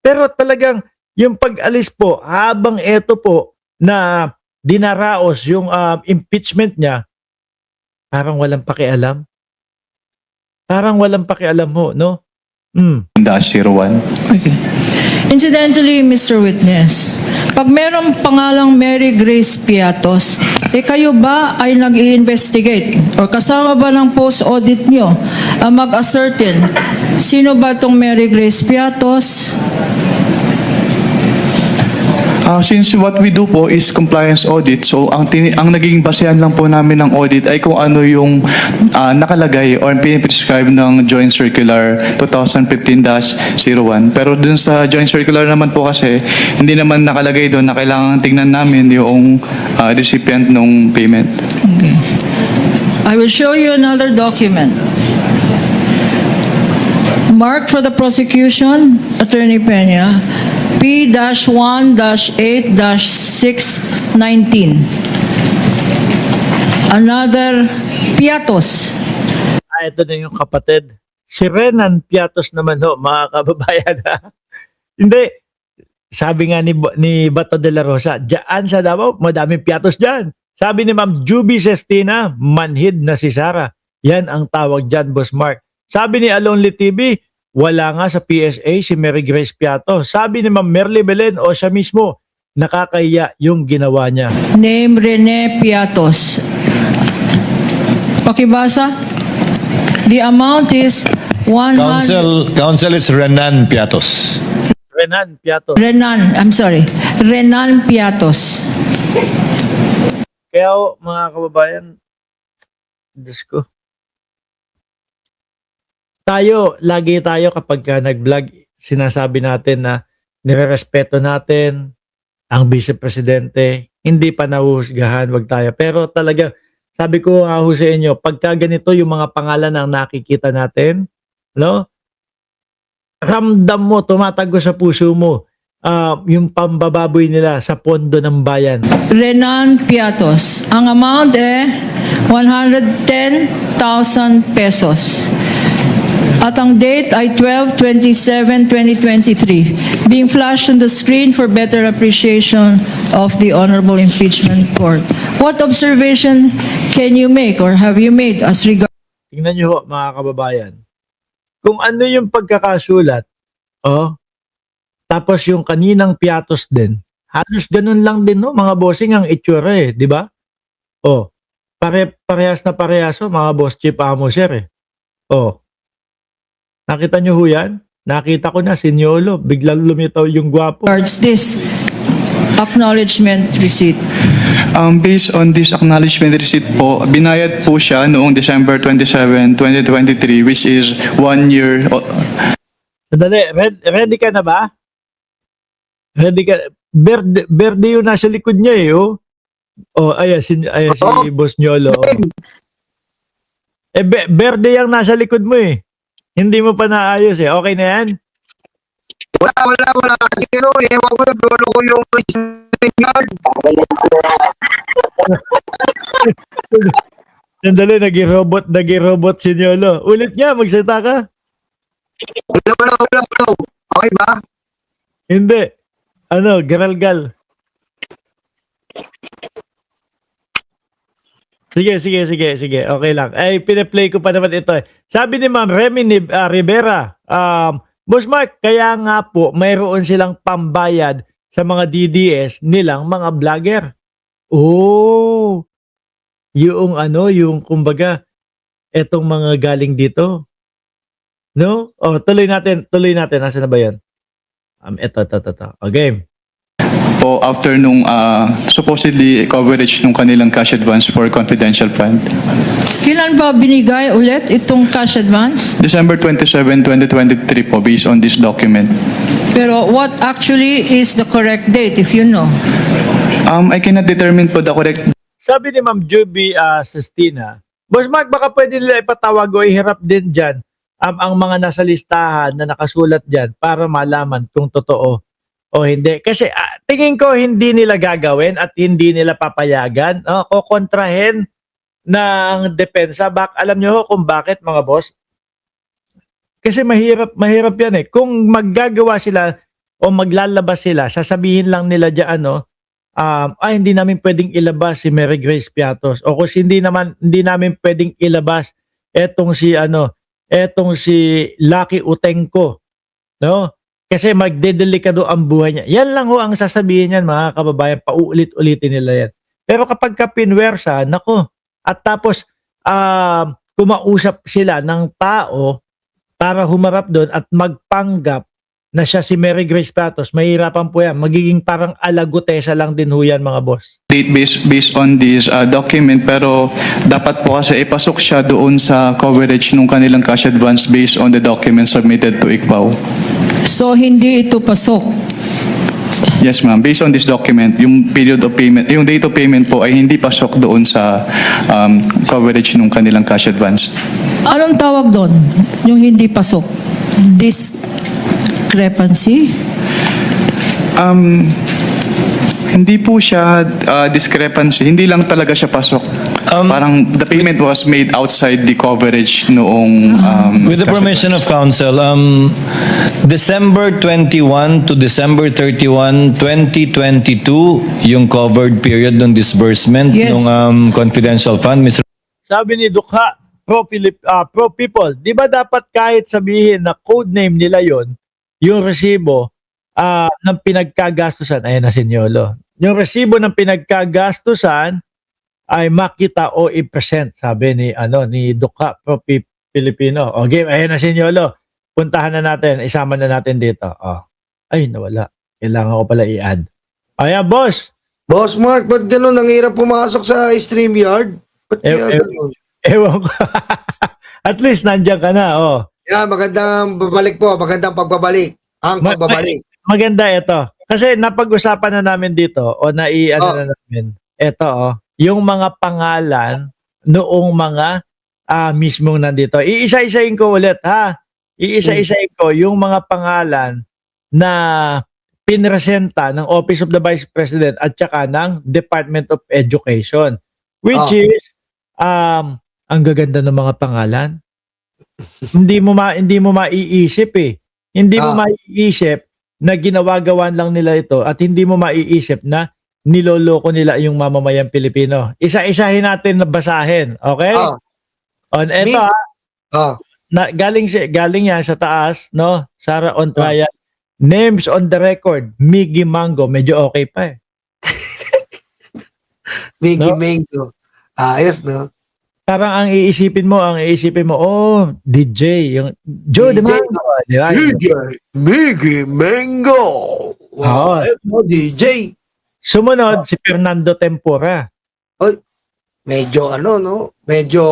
Pero talagang yung pag-alis po, habang eto po na dinaraos yung impeachment niya, parang walang pakialam. Parang walang pakialam ho, no? -01. Okay. Incidentally, Mr. Witness, pag merong pangalang Mary Grace Piatos, kayo ba ay nag-i-investigate o kasama ba ng post-audit nyo ang mag-ascertain sino ba itong Mary Grace Piatos? Since what we do po is compliance audit, so ang naging basehan lang po namin ng audit ay kung ano yung nakalagay or piniprescribe ng Joint Circular 2015-01. Pero dun sa Joint Circular naman po kasi, hindi naman nakalagay doon na kailangan tingnan namin yung recipient ng payment. Okay. I will show you another document. Mark for the prosecution, Attorney Peña, P-1-8-619. Another Piatos. Ito na yung kapatid. Si Renan Piatos naman ho, mga kababayan. Hindi. Sabi nga ni Bato de la Rosa, diyan sa Davao, madaming Piatos dyan. Sabi ni Ma'am Juby Sestina, manhid na si Sara. Yan ang tawag dyan, Boss Mark. Sabi ni Alonly TV, wala nga sa PSA si Mary Grace Piato. Sabi ni Ma'am Merly Belen o siya mismo, nakakahiya yung ginawa niya. Name Rene Piatos. Pakibasa. The amount is 100... Council is Renan Piatos. Renan Piato. Renan Piatos. Kaya ho, mga kababayan, Diyos ko. Lagi tayo kapag nag-vlog, sinasabi natin na nirerespeto natin ang Vice Presidente, hindi pa nahuhusgahan, wag tayo. Pero talaga, sabi ko sa inyo, pagka ganito yung mga pangalan ang nakikita natin, no? Ramdam mo, tumatago sa puso mo, yung pambababoy nila sa pondo ng bayan. Renan Piatos. Ang amount 110,000 pesos. At ang date ay 12/27/2023, being flashed on the screen for better appreciation of the Honorable Impeachment Court. What observation can you make or have you made as regards? Tingnan nyo ho, mga kababayan. Kung ano yung pagkakasulat, tapos yung kaninang Piatos din, halos ganun lang din, no, mga bossing ang itsura di ba? Parehas na parehas, mga boss chief amo sir nakita nyo ho yan? Nakita ko na, si Niolo, biglang lumitaw yung gwapo. This acknowledgement receipt. Based on this acknowledgement receipt po, binayad po siya noong December 27, 2023, which is 1 year. Sandali, ready ka na ba? Ready ka? Berde yung nasa likod niya ayan si Boss Niolo. Berde yung nasa likod mo Hindi mo pa naayos Okay na yan? Wala. Kasi ewan ko na, lolo ko yung yard. Sandali, nag-robot si Niolo. Ulit nga, magsalita ka. Wala. Okay ba? Hindi. Garalgal. Sige. Okay lang. Pinaplay ko pa naman ito. Sabi ni Ma'am Remy Rivera, Boss Mark, kaya nga po mayroon silang pambayad sa mga DDS nilang mga vlogger. Yung kumbaga, etong mga galing dito. No? Tuloy natin. Nasaan na ba yan? Ito. Okay. Po after nung supposedly coverage nung kanilang cash advance for confidential fund. Kailan ba binigay ulit itong cash advance? December 27, 2023 po, based on this document. Pero what actually is the correct date if you know? I cannot determine po the correct. Sabi ni Ma'am Juby Sestina, Boss Mark, baka pwede nila ipatawag o ihirap din dyan ang mga nasa listahan na nakasulat dyan para malaman kung totoo o hindi. Kasi tingin ko hindi nila gagawin at hindi nila papayagan. Kokontrahin ng depensa. Alam nyo kung bakit, mga boss? Kasi mahirap yan Kung maggagawa sila o maglalabas sila, sasabihin lang nila diyan hindi namin pwedeng ilabas si Mary Grace Piatos, o kung hindi namin pwedeng ilabas etong si Lucky Utenko, no? Kasi magdedelikado ang buhay niya. Yan lang ho ang sasabihin niyan, mga kababayan, paulit-ulitin nila yan. Pero kapag pinwersa, nako, at tapos kumausap sila ng tao para humarap doon at magpanggap na siya si Mary Grace Piatos, mahirapan po yan. Magiging parang alagutesa lang din ho yan, mga boss. Date based on this document, pero dapat po kasi ipasok siya doon sa coverage ng kanilang cash advance based on the documents submitted to ICPAO. So, hindi ito pasok. Yes, ma'am. Based on this document, yung period of payment, yung date of payment po ay hindi pasok doon sa coverage ng kanilang cash advance. Anong tawag doon? Yung hindi pasok? Discrepancy? Hindi po siya discrepancy. Hindi lang talaga siya pasok. Parang the payment was made outside the coverage noong With the cash permission advance. of council, December 21 to December 31, 2022, yung covered period ng disbursement Yes. ng confidential fund, Mr. Sabi ni Dukha, pro people, di ba dapat kahit sabihin na code name nila yon, yung resibo ng pinagkagastusan, ayan na Sinyolo, yung resibo ng pinagkagastusan ay makita o i-present, sabi ni Dukha, pro Filipino. Okay, ayan na Sinyolo, puntahan na natin, isama na natin dito. Ay, nawala. Kailangan ko pala i-add. Ayan, boss. Boss Mark, ba't ganun? Ang hirap pumasok sa StreamYard? Ba't kaya ganun? Ewan ko. At least nandiyan ka na, Yan, magandang babalik po. Magandang pagbabalik. Ang pagbabalik. Maganda ito. Kasi napag-usapan na namin dito na namin. Ito, yung mga pangalan noong mga mismong nandito. Iisa-isahin ko ulit, ha? Iisa-isahin ko yung mga pangalan na pinresenta ng Office of the Vice President at saka ng Department of Education. Which is, ang gaganda ng mga pangalan. Hindi mo maiisip eh. Hindi mo maiisip na ginagawan lang nila ito at hindi mo maiisip na niloloko nila yung mamamayang Pilipino. Isa-isahin natin na basahin, okay? On eto, galing yan sa taas, no? Sara on trial. Names on the record, Miggy Mango, medyo okay pa eh. Miggy No? Mango. Ayos, no? Parang ang iisipin mo, DJ, yung Joe DJ. DeMango, di ba? Miggy Mango. Wow. DJ. Sumunod, si Fernando Tempura. Medyo medyo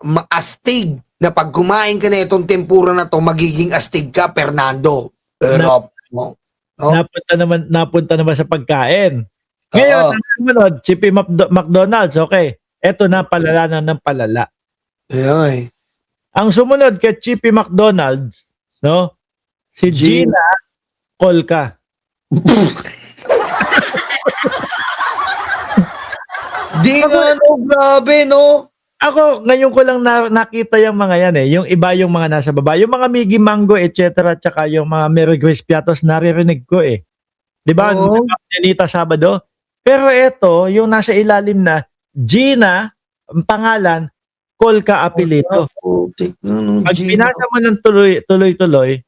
maastig na pag kumain ka na itong tempura na to, magiging astig ka, Fernando. Pero, no? Napunta naman sa pagkain. Ngayon, ang sumunod, si P. McDonald's, okay. Eto na, palala na ng palala. Ay. Ang sumunod kay Chippy McDonald's, no? Si Gina Colca. Di nga, no, grabe, no? Ako, ngayon ko lang nakita yung mga yan eh. Yung iba yung mga nasa baba. Yung mga Miggy Mango, etc. Tsaka yung mga Mary Grace Piatos, naririnig ko eh. Di ba? Oo. Nelita Sabado. Pero ito, yung nasa ilalim na, Gina, ang pangalan, Colca apelyido. Putik na, no? Pag Gina. binasa mo ng tuloy-tuloy,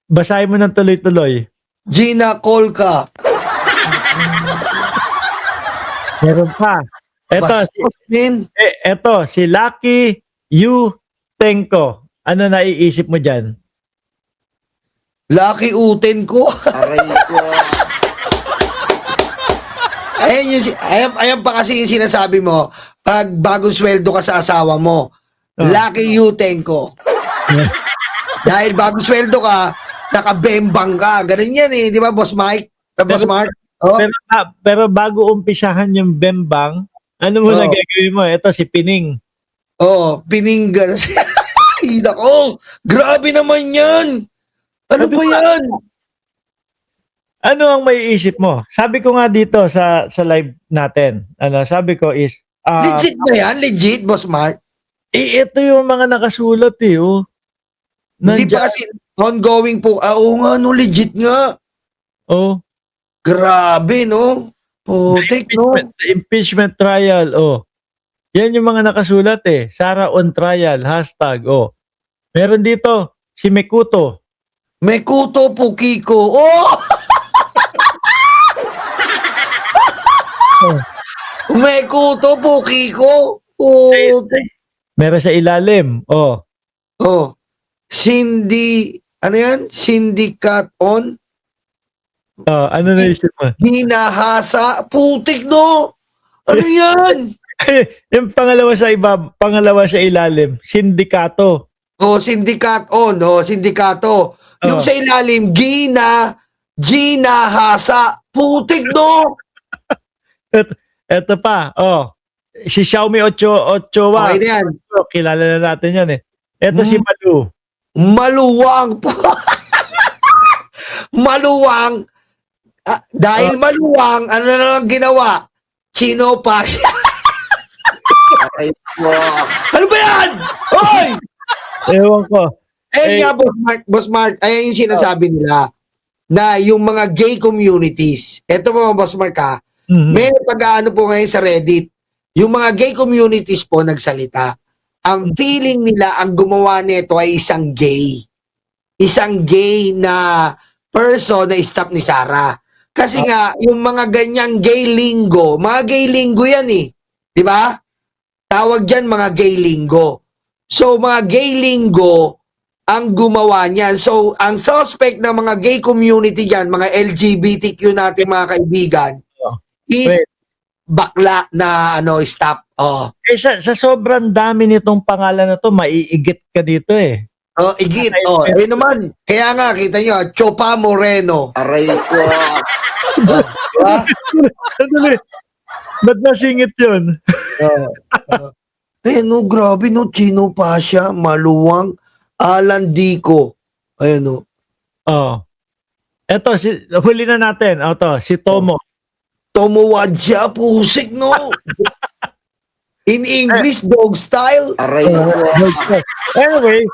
basahin mo ng tuloy-tuloy, Gina Colca. meron pa. Eto, si Lucky Utenko. Ano naiisip mo dyan? Lucky Uten ko. Ayan pa kasi yung sinasabi mo, pag bagong sweldo ka sa asawa mo, Lucky Uten ko. Dahil bagong sweldo ka, nakabembang ka. Ganun yan eh, di ba, Boss Mike? Boss Mark? Oh. Pero bago umpisahan yung bembang, ano mo na gagawin mo? Ito si Pining. Pininggan. Ay, nako, grabe naman yan. Ano ba yan? Ano ang maiisip mo? Sabi ko nga dito sa live natin, sabi ko is, Legit ba yan? Legit, Boss Mark? ito yung mga nakasulat eh, Hindi pa kasi, Ongoing po. Oo nga, no, legit nga. Oh. Grabe, no? Putik, no? The impeachment trial, oh. Yan yung mga nakasulat eh. Sara on trial, hashtag, oh. Meron dito, si Mekuto. May kuto po, Kiko. Oh! May kuto po, Kiko. Putik. Meron sa ilalim, oh. Oh. Ano yan? Syndicate on? Oh, ano na isip mo? Hinahasa. Putik, no? Ano yan? Yung pangalawa sa ilalim, sindikato. Oh, syndicate on. Oh, sindikato. Yung Oh. sa ilalim, ginahasa. Putik, no? Eto pa, oh. Si Xiaomi Ochoa. Okay na yan. Kilala na natin yan eh. Eto si Malu. Maluwang po. Maluwang. Dahil maluwang, ano na lang ginawa? Chino pa siya. Ano ba yan? Hoy! Ewan ko. Ayun nga, Boss Mark, ayan yung sinasabi nila na yung mga gay communities, eto mga Boss Mark ha, Mhm. may pag-aano po ngayon sa Reddit, yung mga gay communities po nagsalita. Ang feeling nila, ang gumawa nito ay isang gay. Isang gay na person na stop ni Sarah. Kasi nga, yung mga ganyang gay lingo, mga gay lingo yan eh. Di ba? Tawag dyan mga gay lingo. So, mga gay lingo ang gumawa niyan. So, ang suspect ng mga gay community dyan, mga LGBTQ natin mga kaibigan, is Wait. bakla na stop. Oh. Eh, sa sobrang dami nitong pangalan na to, maiigit ka dito eh. Oh, igit. Oh, eh naman. Kaya nga, kita nyo, Chopa Moreno. Aray ko. Diba? Sandali. Ba't nasingit yun? Eh, no, grabe, no. Chino Pasha, Maluwang, Alan Dico. Ayan, no. Oh. Eto, huli na natin. Ito, si Tomo. Tomowadja, pusik, no. In English, dog style. Aray ko. Anyway,